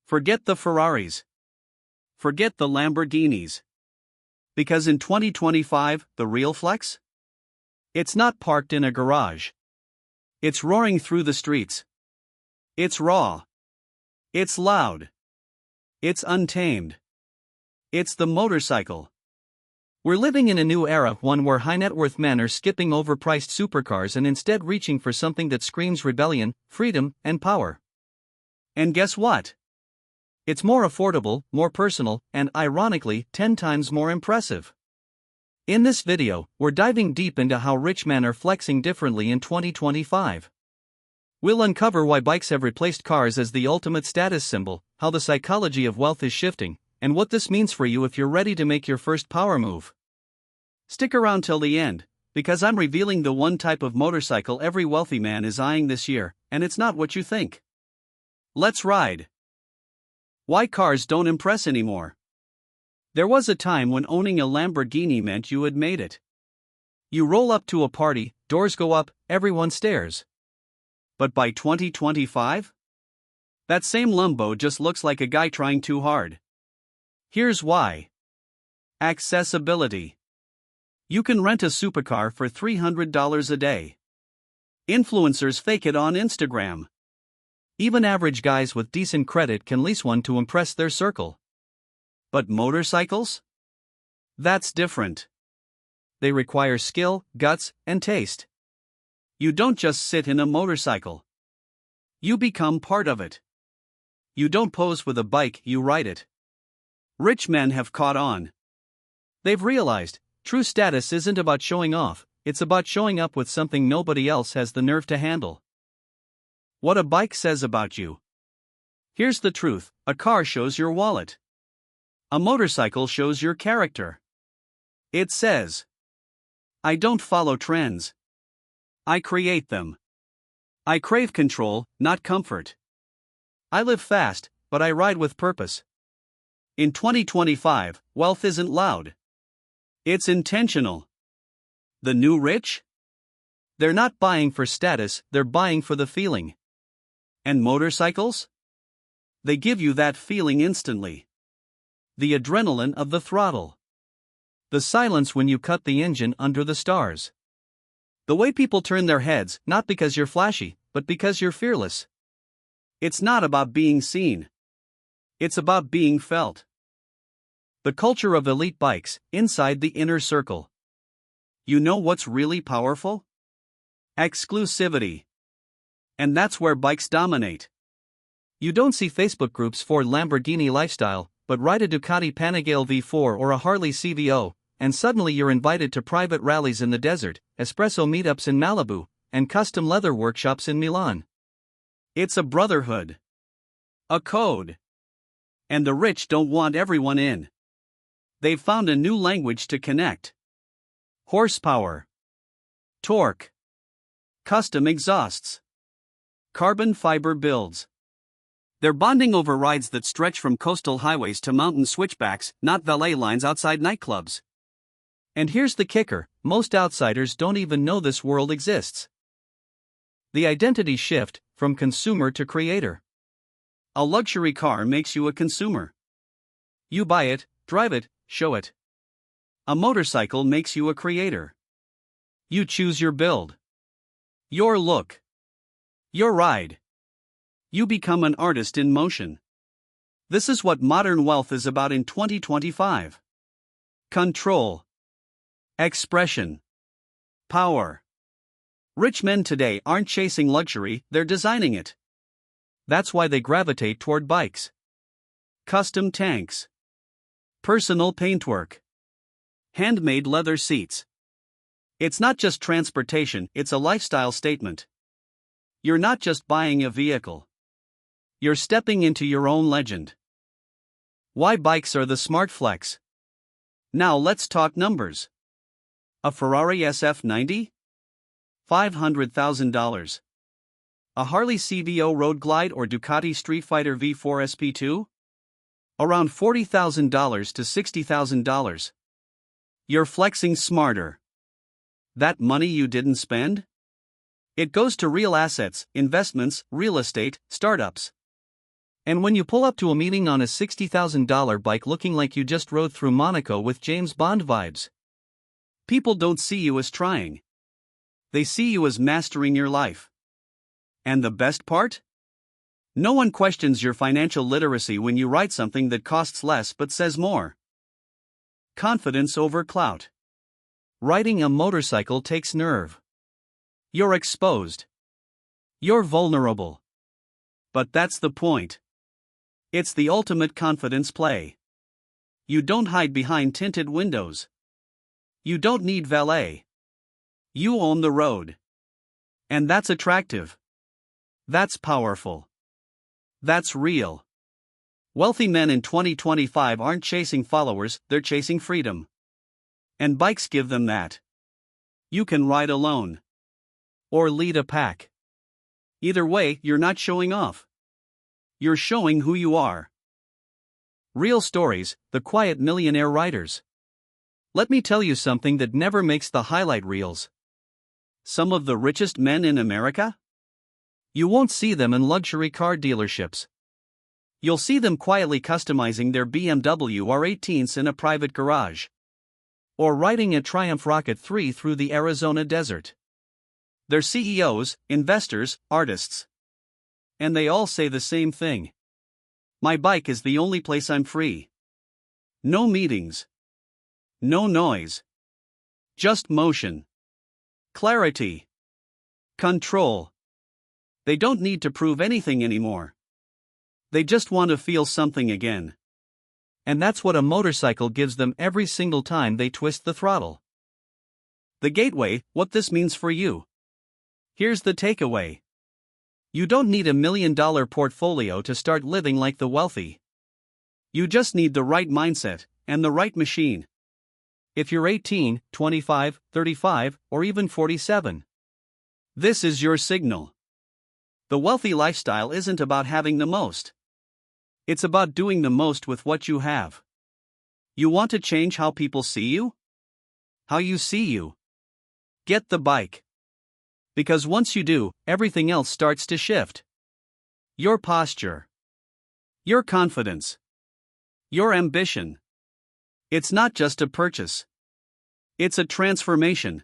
Forget the Ferraris. Forget the Lamborghinis. Because in 2025, the real flex? It's not parked in a garage. It's roaring through the streets. It's raw. It's loud. It's untamed. It's the motorcycle. We're living in a new era, one where high net worth men are skipping overpriced supercars and instead reaching for something that screams rebellion, freedom, and power. And guess what? It's more affordable, more personal, and ironically, 10 times more impressive. In this video, we're diving deep into how rich men are flexing differently in 2025. We'll uncover why bikes have replaced cars as the ultimate status symbol, how the psychology of wealth is shifting, and what this means for you if you're ready to make your first power move. Stick around till the end, because I'm revealing the one type of motorcycle every wealthy man is eyeing this year, and it's not what you think. Let's ride. Why cars don't impress anymore. There was a time when owning a Lamborghini meant you had made it. You roll up to a party, doors go up, everyone stares. But by 2025? That same Lambo just looks like a guy trying too hard. Here's why. Accessibility. You can rent a supercar for $300 a day. Influencers fake it on Instagram. Even average guys with decent credit can lease one to impress their circle. But motorcycles? That's different. They require skill, guts, and taste. You don't just sit in a motorcycle. You become part of it. You don't pose with a bike, you ride it. Rich men have caught on. They've realized, true status isn't about showing off, it's about showing up with something nobody else has the nerve to handle. What a bike says about you. Here's the truth, a car shows your wallet. A motorcycle shows your character. It says, I don't follow trends. I create them. I crave control, not comfort. I live fast, but I ride with purpose. In 2025, wealth isn't loud. It's intentional. The new rich? They're not buying for status, they're buying for the feeling. And motorcycles? They give you that feeling instantly. The adrenaline of the throttle. The silence when you cut the engine under the stars. The way people turn their heads, not because you're flashy, but because you're fearless. It's not about being seen. It's about being felt. The culture of elite bikes, inside the inner circle. You know what's really powerful? Exclusivity. And that's where bikes dominate. You don't see Facebook groups for Lamborghini lifestyle, but ride a Ducati Panigale V4 or a Harley CVO, and suddenly you're invited to private rallies in the desert, espresso meetups in Malibu, and custom leather workshops in Milan. It's a brotherhood. A code. And the rich don't want everyone in. They've found a new language to connect. Horsepower. Torque. Custom exhausts. Carbon fiber builds. They're bonding over rides that stretch from coastal highways to mountain switchbacks, not valet lines outside nightclubs. And here's the kicker, most outsiders don't even know this world exists. The identity shift, from consumer to creator. A luxury car makes you a consumer. You buy it, drive it, show it. A motorcycle makes you a creator. You choose your build. Your look. Your ride. You become an artist in motion. This is what modern wealth is about in 2025. Control. Expression. Power. Rich men today aren't chasing luxury, they're designing it. That's why they gravitate toward bikes. Custom tanks. Personal paintwork. Handmade leather seats. It's not just transportation, it's a lifestyle statement. You're not just buying a vehicle. You're stepping into your own legend. Why bikes are the smart flex? Now let's talk numbers. A Ferrari SF90? $500,000. A Harley CVO Road Glide or Ducati Street Fighter V4 SP2? Around $40,000 to $60,000. You're flexing smarter. That money you didn't spend? It goes to real assets, investments, real estate, startups. And when you pull up to a meeting on a $60,000 bike looking like you just rode through Monaco with James Bond vibes, people don't see you as trying. They see you as mastering your life. And the best part? No one questions your financial literacy when you write something that costs less but says more. Confidence over clout. Riding a motorcycle takes nerve. You're exposed. You're vulnerable. But that's the point. It's the ultimate confidence play. You don't hide behind tinted windows. You don't need valet. You own the road. And that's attractive. That's powerful. That's real. Wealthy men in 2025 aren't chasing followers, they're chasing freedom. And bikes give them that. You can ride alone. Or lead a pack. Either way, you're not showing off. You're showing who you are. Real stories, the quiet millionaire riders. Let me tell you something that never makes the highlight reels. Some of the richest men in America? You won't see them in luxury car dealerships. You'll see them quietly customizing their BMW R18s in a private garage. Or riding a Triumph Rocket 3 through the Arizona desert. They're CEOs, investors, artists. And they all say the same thing. My bike is the only place I'm free. No meetings. No noise. Just motion. Clarity. Control. They don't need to prove anything anymore. They just want to feel something again. And that's what a motorcycle gives them every single time they twist the throttle. The gateway, what this means for you. Here's the takeaway. You don't need $1 million portfolio to start living like the wealthy. You just need the right mindset and the right machine. If you're 18, 25, 35, or even 47, this is your signal. The wealthy lifestyle isn't about having the most. It's about doing the most with what you have. You want to change how people see you? How you see you? Get the bike. Because once you do, everything else starts to shift. Your posture. Your confidence. Your ambition. It's not just a purchase. It's a transformation.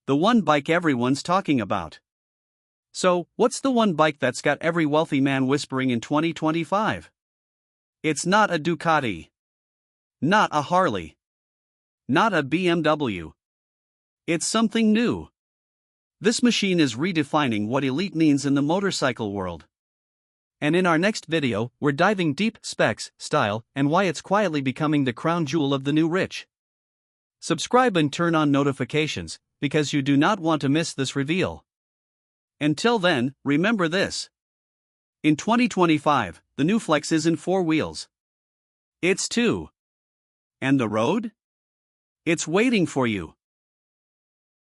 The one bike everyone's talking about. So, what's the one bike that's got every wealthy man whispering in 2025? It's not a Ducati. Not a Harley. Not a BMW. It's something new. This machine is redefining what elite means in the motorcycle world. And in our next video, we're diving deep, specs, style, and why it's quietly becoming the crown jewel of the new rich. Subscribe and turn on notifications, because you do not want to miss this reveal. Until then, remember this. In 2025, the new Flex isn't 4 wheels. It's 2. And the road? It's waiting for you.